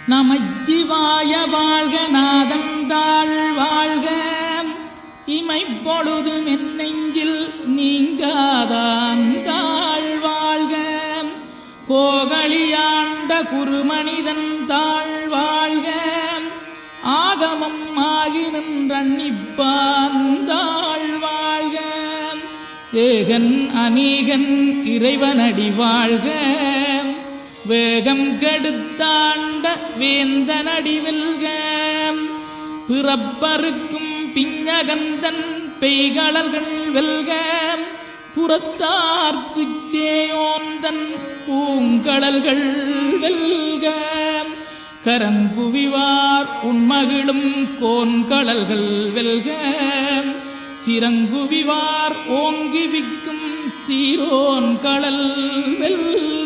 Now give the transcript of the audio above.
நமச்சிவாய வாழ்க நாதந்தாள் வாழ்க இமைப்பொழுது மென்னெஞ்சில் நீங்காதாந்தாள் வாழ்க கோகலியாண்ட குருமனிதன் தாழ் வாழ்க ஆகமம் ஆகி நின்றன்னிப்பாந்தாள் வாழ்க ஏகன் அநீகன் இறைவனடி வாழ்க வேகம் கெடுத்தாண்ட வேந்தனடி வெல்க பிறப்பருக்கும் பிஞகந்தன் பெய்களர்கள் வெல்க புறத்தார்க்குச் சேயோந்தன் பூங்கடல்கள் வெல்க கரங்குவிவார் உண்மகிழும் கோன்கடல்கள் வெல்க சிறங்குவிவார் ஓங்கி விக்கும் சீரோன் கடல் வெல்க.